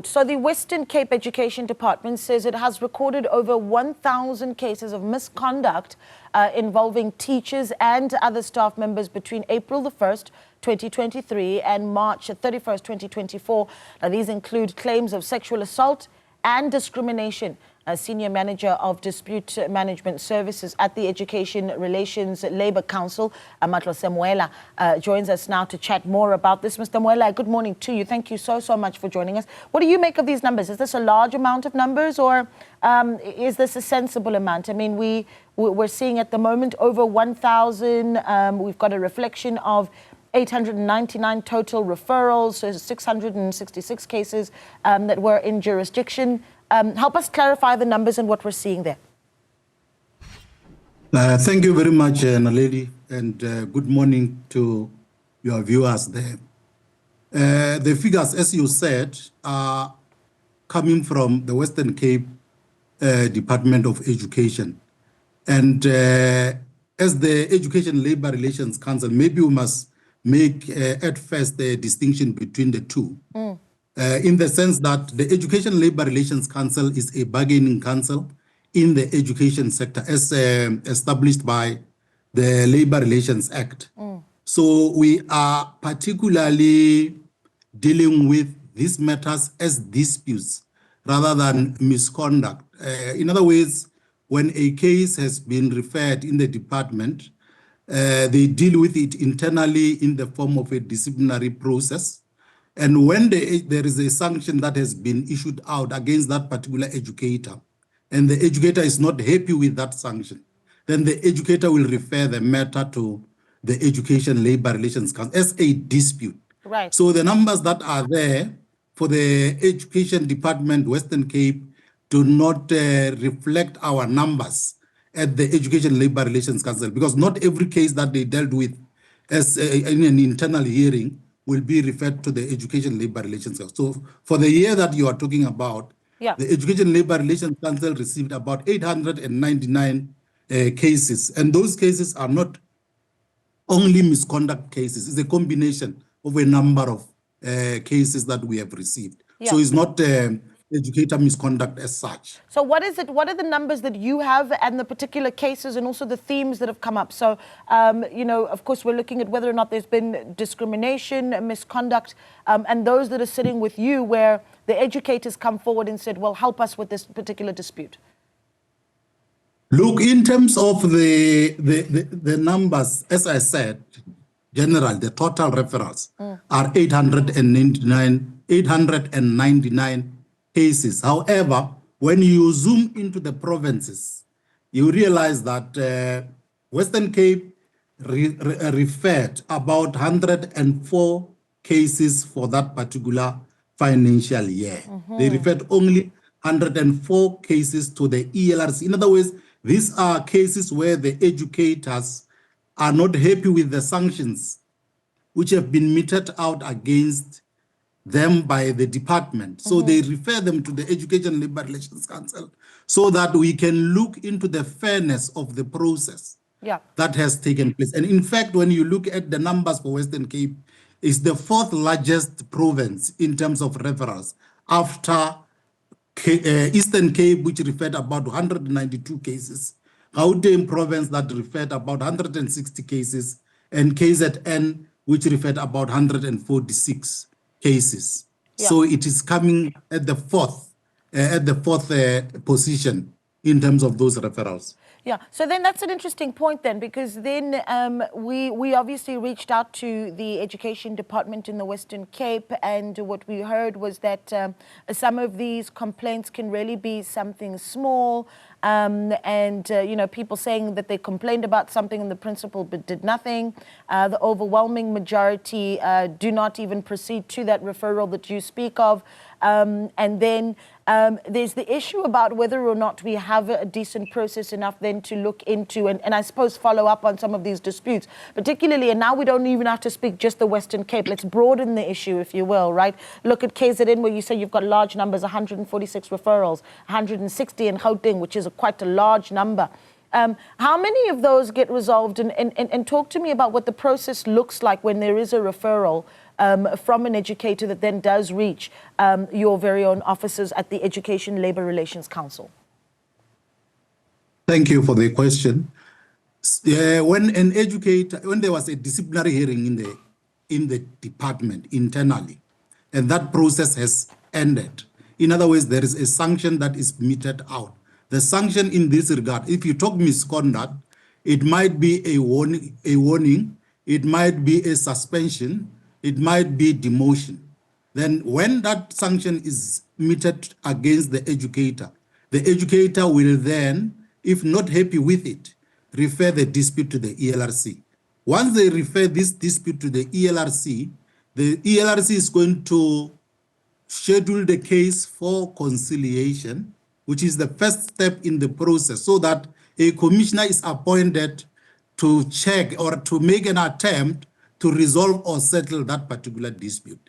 So the Western Cape Education Department says it has recorded over 1,000 cases of misconduct involving teachers and other staff members between April the 1st, 2023 and March 31st, 2024. Now, these include claims of sexual assault and discrimination. A senior manager of dispute management services at the Education Relations Labour Council, Matlose Moela, joins us now to chat more about this. Mr. Moela, good morning to you. Thank you so much for joining us. What do you make of these numbers? Is this a large amount of numbers, or is this a sensible amount? I mean, we're seeing at the moment over 1,000. We've got a reflection of 899 total referrals, so 666 cases that were in jurisdiction. Help us clarify the numbers and what we're seeing there. Thank you very much, Naledi, and good morning to your viewers there. The figures, as you said, are coming from the Western Cape Department of Education. And as the Education Labour Relations Council, maybe we must make at first the distinction between the two. In the sense that the Education Labour Relations Council is a bargaining council in the education sector as established by the Labour Relations Act. So we are particularly dealing with these matters as disputes rather than misconduct. In other words, when a case has been referred in the department, they deal with it internally in the form of a disciplinary process. And when there is a sanction that has been issued out against that particular educator, and the educator is not happy with that sanction, then the educator will refer the matter to the Education Labour Relations Council as a dispute. Right. So the numbers that are there for the Education Department, Western Cape, do not reflect our numbers at the Education Labour Relations Council, because not every case that they dealt with as in an internal hearing will be referred to the Education Labour Relations Council. So for the year that you are talking about, the Education Labour Relations Council received about 899 cases. And those cases are not only misconduct cases. It's a combination of a number of cases that we have received. So it's not educator misconduct as such. So what is it? What are the numbers that you have and the particular cases and also the themes that have come up? So, you know, of course, we're looking at whether or not there's been discrimination, misconduct, and those that are sitting with you where the educators come forward and said, well, help us with this particular dispute. Look, in terms of the numbers, as I said, general, the total referrals are 899 cases. However, when you zoom into the provinces, you realize that Western Cape referred about 104 cases for that particular financial year. They referred only 104 cases to the ELRC. In other words, these are cases where the educators are not happy with the sanctions which have been meted out against them by the department. So they refer them to the Education Labour Relations Council so that we can look into the fairness of the process that has taken place. And in fact, when you look at the numbers for Western Cape, it's the fourth largest province in terms of referrals after Eastern Cape, which referred about 192 cases, Gauteng province that referred about 160 cases, and KZN, which referred about 146 cases. So it is coming at the fourth position in terms of those referrals. Yeah, so then that's an interesting point then, because then we obviously reached out to the Education Department in the Western Cape, and what we heard was that some of these complaints can really be something small, and you know, people saying that they complained about something and the principal but did nothing. The overwhelming majority do not even proceed to that referral that you speak of. And then there's the issue about whether or not we have a decent process enough then to look into and I suppose follow up on some of these disputes, particularly, and now we don't even have to speak just the Western Cape. Let's broaden the issue, if you will, right? Look at KZN, where you say you've got large numbers, 146 referrals, 160 in Gauteng, which is quite a large number. How many of those get resolved? And talk to me about what the process looks like when there is a referral from an educator that then does reach your very own officers at the Education Labour Relations Council? Thank you for the question. When there was a disciplinary hearing in the department internally, and that process has ended. In other words, there is a sanction that is meted out. The sanction in this regard, if you talk misconduct, it might be a warning, it might be a suspension, it might be demotion. Then when that sanction is meted against the educator will then, if not happy with it, refer the dispute to the ELRC. Once they refer this dispute to the ELRC is going to schedule the case for conciliation, which is the first step in the process, so that a commissioner is appointed to check or to make an attempt to resolve or settle that particular dispute.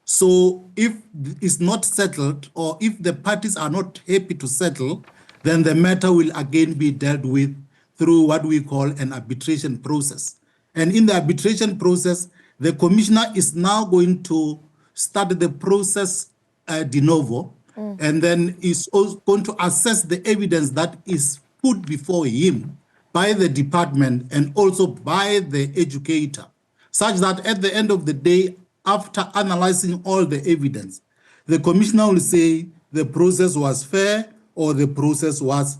So if it's not settled, or if the parties are not happy to settle, then the matter will again be dealt with through what we call an arbitration process. And in the arbitration process, the commissioner is now going to start the process de novo, and then is also going to assess the evidence that is put before him by the department and also by the educator, such that at the end of the day, after analyzing all the evidence, the commissioner will say the process was fair or the process was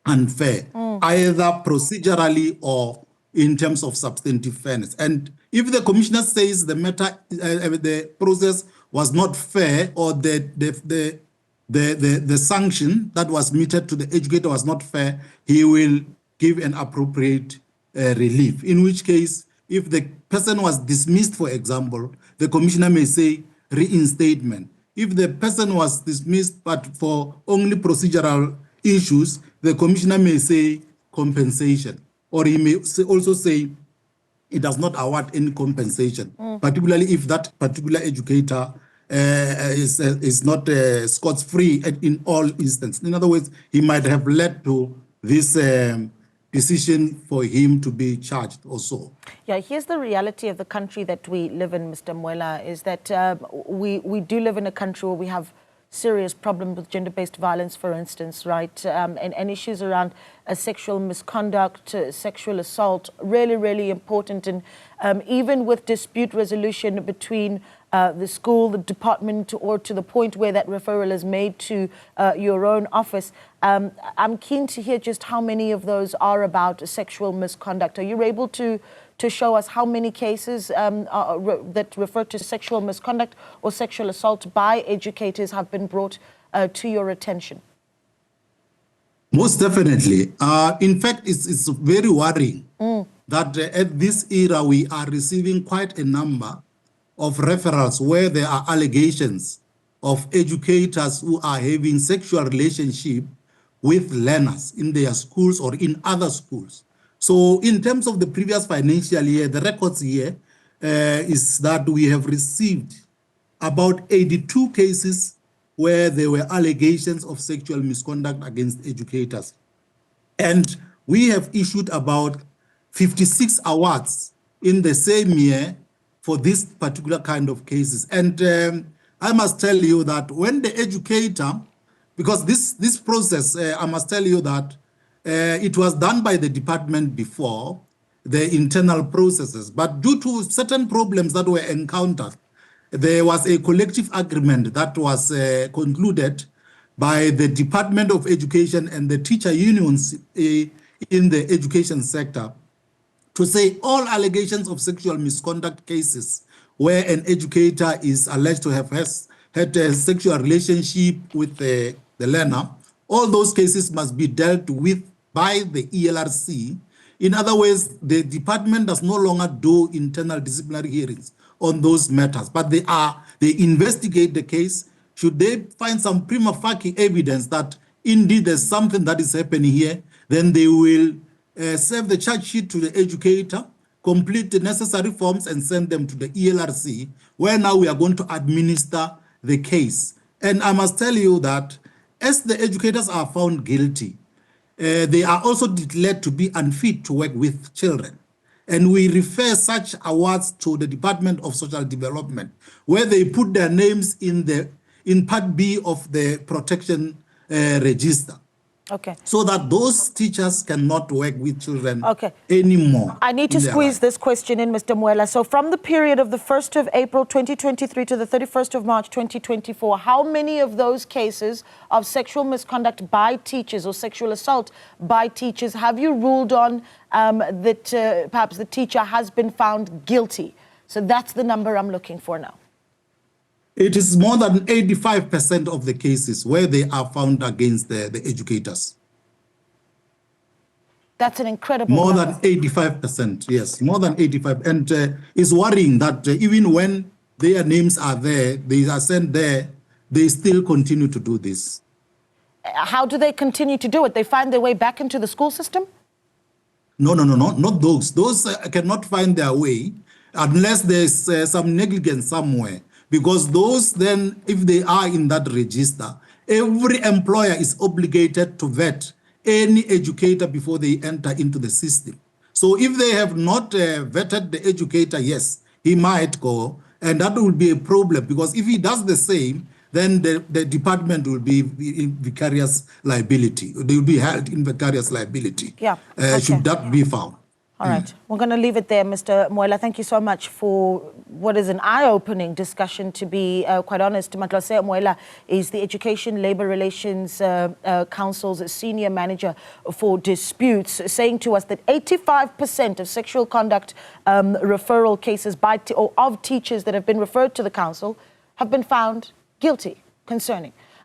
unfair, either procedurally or in terms of substantive fairness. And if the commissioner says the matter, the process was not fair, or the sanction that was meted to the educator was not fair, he will give an appropriate relief. In which case, if the person was dismissed, for example, the commissioner may say reinstatement. If the person was dismissed but for only procedural issues, the commissioner may say compensation, or he may also say it does not award any compensation, particularly if that particular educator is not Scots-free in all instances. In other words, he might have led to this decision for him to be charged also. Yeah, here's the reality of the country that we live in, Mr. Moela, is that we do live in a country where we have serious problems with gender-based violence, for instance, right? And issues around sexual misconduct, sexual assault, really, really important. And even with dispute resolution between the school, the department, or to the point where that referral is made to your own office, I'm keen to hear just how many of those are about sexual misconduct. Are you able to show us how many cases that refer to sexual misconduct or sexual assault by educators have been brought to your attention? Most definitely. In fact, it's very worrying that at this era we are receiving quite a number of referrals where there are allegations of educators who are having sexual relationship with learners in their schools or in other schools. So in terms of the previous financial year, the records here is that we have received about 82 cases where there were allegations of sexual misconduct against educators. And we have issued about 56 awards in the same year for this particular kind of cases. And I must tell you that when the educator, because this process, I must tell you that it was done by the department before, the internal processes, but due to certain problems that were encountered, there was a collective agreement that was concluded by the Department of Education and the teacher unions in the education sector to say all allegations of sexual misconduct cases where an educator is alleged to have had a sexual relationship with the learner, all those cases must be dealt with by the ELRC. In other words, the department does no longer do internal disciplinary hearings on those matters, but they investigate the case. Should they find some prima facie evidence that indeed there's something that is happening here, then they will serve the charge sheet to the educator, complete the necessary forms and send them to the ELRC, where now we are going to administer the case. And I must tell you that as the educators are found guilty, they are also declared to be unfit to work with children. And we refer such awards to the Department of Social Development, where they put their names in Part B of the protection register. Okay. So that those teachers cannot work with children Okay. anymore. I need to squeeze this question in, Mr. Moela. So from the period of the 1st of April 2023 to the 31st of March 2024, how many of those cases of sexual misconduct by teachers or sexual assault by teachers have you ruled on that perhaps the teacher has been found guilty? So that's the number I'm looking for now. It is more than 85% of the cases where they are found against the educators. That's an incredible More number. than 85%, yes, more than 85%. And it's worrying that even when their names are there, they are sent there, they still continue to do this. How do they continue to do it? They find their way back into the school system? No, not those. Those cannot find their way unless there's some negligence somewhere. Because those then, if they are in that register, every employer is obligated to vet any educator before they enter into the system. So if they have not vetted the educator, yes, he might go, and that will be a problem, because if he does the same, then the department will be in vicarious liability. They will be held in vicarious liability. Yeah. Okay. Should that be found. All right. We're going to leave it there, Mr. Moela. Thank you so much for what is an eye-opening discussion, to be quite honest. Matlose Moela is the Education Labour Relations Council's Senior Manager for Disputes, saying to us that 85% of sexual conduct referral cases or of teachers that have been referred to the council have been found guilty concerning